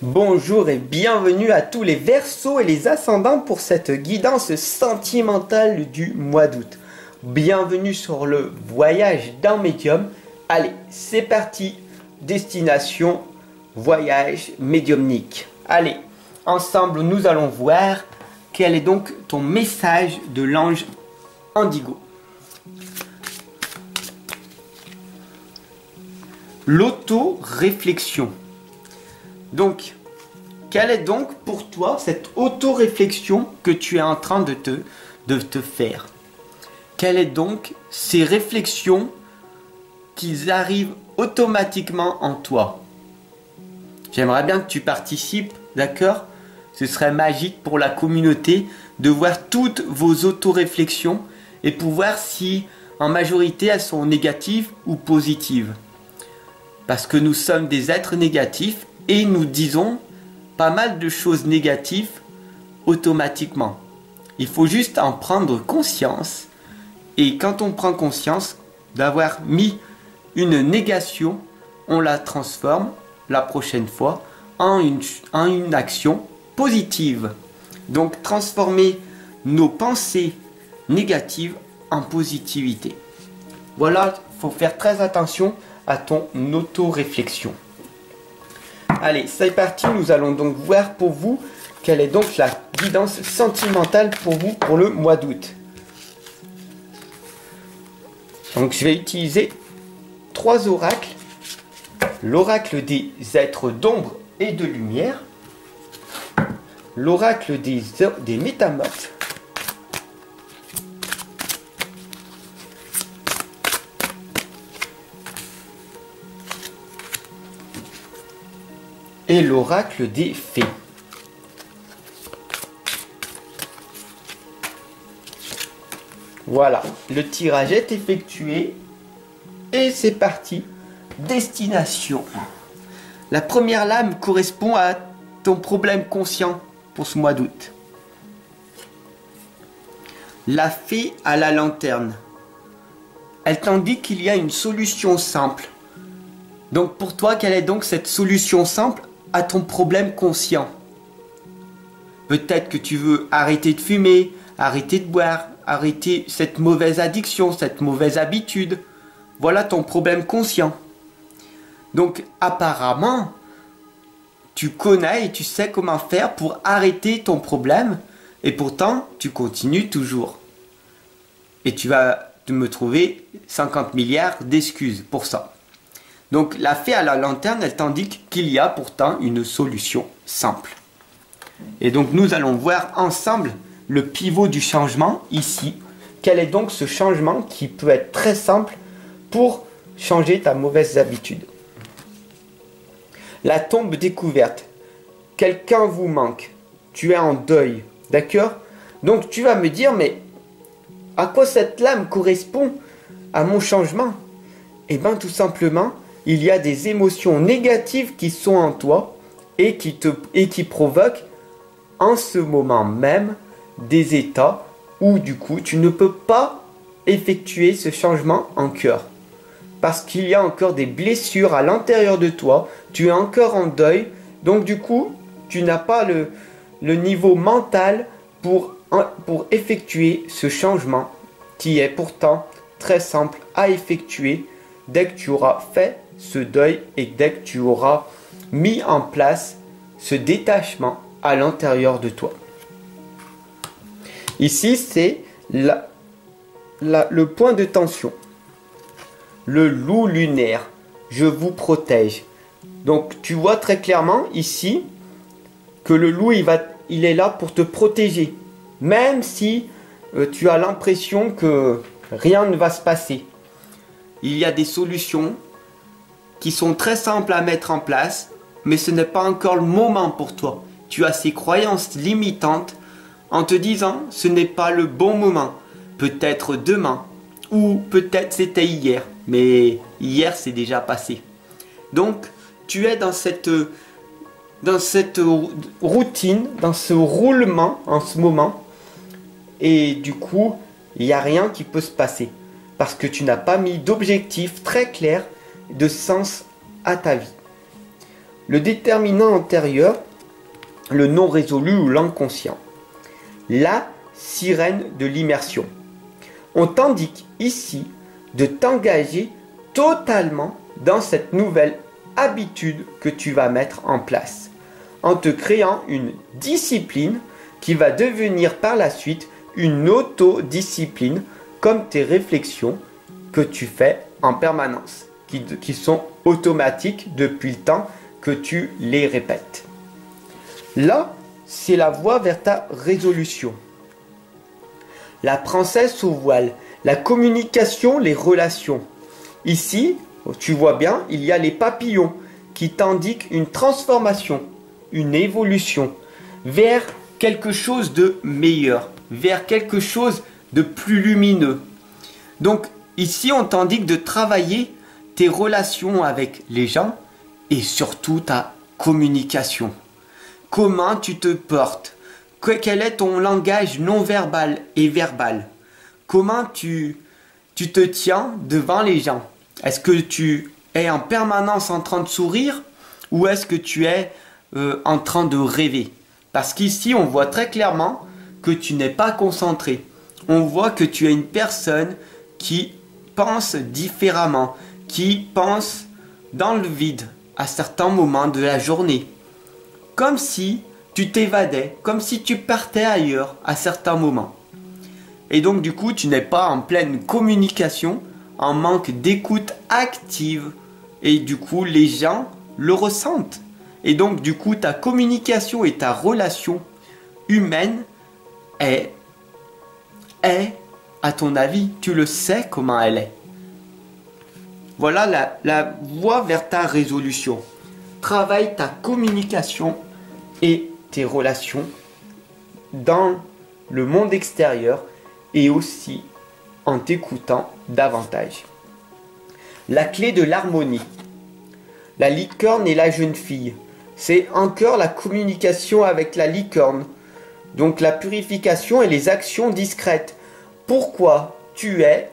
Bonjour et bienvenue à tous les Verseaux et les ascendants pour cette guidance sentimentale du mois d'août. Bienvenue sur le voyage d'un médium. Allez, c'est parti. Destination, voyage médiumnique. Allez, ensemble nous allons voir quel est donc ton message de l'ange Indigo. L'auto-réflexion. Donc, quelle est donc pour toi cette auto-réflexion que tu es en train de te faire? Quelles sont donc ces réflexions qui arrivent automatiquement en toi? J'aimerais bien que tu participes, d'accord? Ce serait magique pour la communauté de voir toutes vos auto-réflexions et pour voir si en majorité elles sont négatives ou positives. Parce que nous sommes des êtres négatifs et nous disons pas mal de choses négatives automatiquement. Il faut juste en prendre conscience. Et quand on prend conscience d'avoir mis une négation, on la transforme la prochaine fois en une action positive. Donc transformer nos pensées négatives en positivité. Voilà, il faut faire très attention à ton auto-réflexion. Allez, c'est parti, nous allons donc voir pour vous quelle est donc la guidance sentimentale pour vous pour le mois d'août. Donc je vais utiliser 3 oracles. L'oracle des êtres d'ombre et de lumière. L'oracle des métamorphes. Et l'oracle des fées. Voilà, le tirage est effectué et c'est parti. Destination. La première lame correspond à ton problème conscient pour ce mois d'août. La fée à la lanterne. Elle t'indique qu'il y a une solution simple. Donc pour toi, quelle est donc cette solution simple à ton problème conscient? Peut-être que tu veux arrêter de fumer, arrêter de boire, arrêter cette mauvaise addiction, cette mauvaise habitude. Voilà ton problème conscient. Donc apparemment, tu connais et tu sais comment faire pour arrêter ton problème et pourtant tu continues toujours. Et tu vas me trouver 50 milliards d'excuses pour ça. Donc la fée à la lanterne, elle t'indique qu'il y a pourtant une solution simple. Et donc nous allons voir ensemble le pivot du changement ici. Quel est donc ce changement qui peut être très simple pour changer ta mauvaise habitude? La tombe découverte. Quelqu'un vous manque. Tu es en deuil. D'accord? Donc tu vas me dire, mais à quoi cette lame correspond à mon changement? Eh bien tout simplement, il y a des émotions négatives qui sont en toi et qui provoquent en ce moment même des états où du coup tu ne peux pas effectuer ce changement en cœur. Parce qu'il y a encore des blessures à l'intérieur de toi, tu es encore en deuil, donc du coup tu n'as pas le niveau mental pour effectuer ce changement qui est pourtant très simple à effectuer dès que tu auras fait ce deuil et dès que tu auras mis en place ce détachement à l'intérieur de toi. Ici, c'est le point de tension. Le loup lunaire, je vous protège. Donc, tu vois très clairement ici que le loup, il est là pour te protéger. Même si tu as l'impression que rien ne va se passer. Il y a des solutions qui sont très simples à mettre en place, mais ce n'est pas encore le moment pour toi. Tu as ces croyances limitantes en te disant ce n'est pas le bon moment. Peut-être demain, ou peut-être c'était hier, mais hier c'est déjà passé. Donc tu es dans cette routine, dans ce roulement en ce moment, et du coup il n'y a rien qui peut se passer. Parce que tu n'as pas mis d'objectif très clair, de sens à ta vie. Le déterminant antérieur, le non résolu ou l'inconscient. La sirène de l'immersion. On t'indique ici de t'engager totalement dans cette nouvelle habitude que tu vas mettre en place, en te créant une discipline qui va devenir par la suite une autodiscipline, comme tes réflexions que tu fais en permanence, qui sont automatiques depuis le temps que tu les répètes. Là, c'est la voie vers ta résolution. La princesse au voile, la communication, les relations. Ici, tu vois bien, il y a les papillons qui t'indiquent une transformation, une évolution vers quelque chose de meilleur, vers quelque chose de plus lumineux. Donc ici, on t'indique de travailler tes relations avec les gens et surtout ta communication. Comment tu te portes? Quel est ton langage non verbal et verbal? Comment tu te tiens devant les gens? Est-ce que tu es en permanence en train de sourire ou est-ce que tu es en train de rêver? Parce qu'ici, on voit très clairement que tu n'es pas concentré. On voit que tu es une personne qui pense différemment, qui pense dans le vide à certains moments de la journée. Comme si tu t'évadais, comme si tu partais ailleurs à certains moments. Et donc du coup, tu n'es pas en pleine communication, en manque d'écoute active. Et du coup, les gens le ressentent. Et donc du coup, ta communication et ta relation humaine est, à ton avis, tu le sais comment elle est. Voilà la voie vers ta résolution. Travaille ta communication et tes relations dans le monde extérieur et aussi en t'écoutant davantage. La clé de l'harmonie. La licorne et la jeune fille. C'est encore la communication avec la licorne. Donc la purification et les actions discrètes. Pourquoi tu es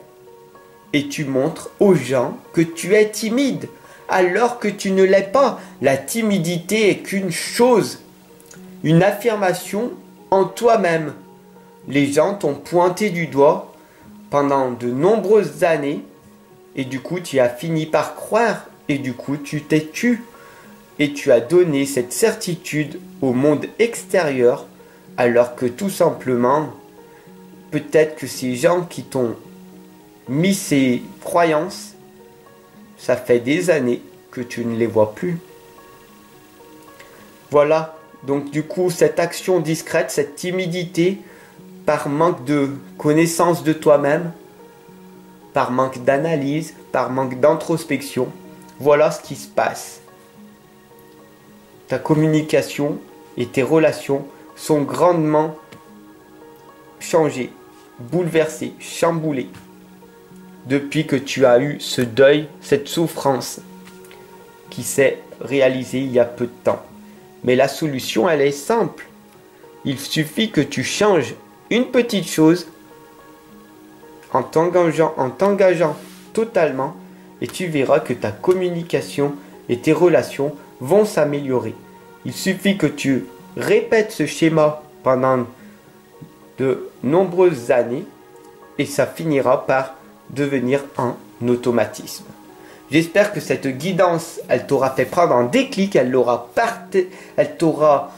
et tu montres aux gens que tu es timide alors que tu ne l'es pas. La timidité est qu'une chose, une affirmation en toi-même. Les gens t'ont pointé du doigt pendant de nombreuses années et du coup tu as fini par croire et du coup tu t'es tu et tu as donné cette certitude au monde extérieur alors que tout simplement peut-être que ces gens qui t'ont mis ces croyances, ça fait des années que tu ne les vois plus. Voilà, donc du coup cette action discrète, cette timidité, par manque de connaissance de toi-même, par manque d'analyse, par manque d'introspection, voilà ce qui se passe. Ta communication et tes relations sont grandement changées, bouleversées, chamboulées, depuis que tu as eu ce deuil, cette souffrance qui s'est réalisée il y a peu de temps. Mais la solution, elle est simple. Il suffit que tu changes une petite chose en t'engageant totalement et tu verras que ta communication et tes relations vont s'améliorer. Il suffit que tu répètes ce schéma pendant de nombreuses années et ça finira par devenir un automatisme. J'espère que cette guidance, elle t'aura fait prendre un déclic, elle t'aura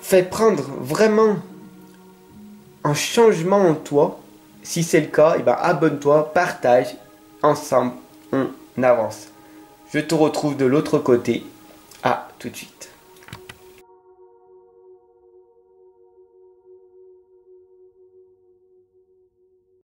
fait prendre vraiment un changement en toi. Si c'est le cas, eh ben abonne-toi, partage, ensemble on avance. Je te retrouve de l'autre côté. À tout de suite.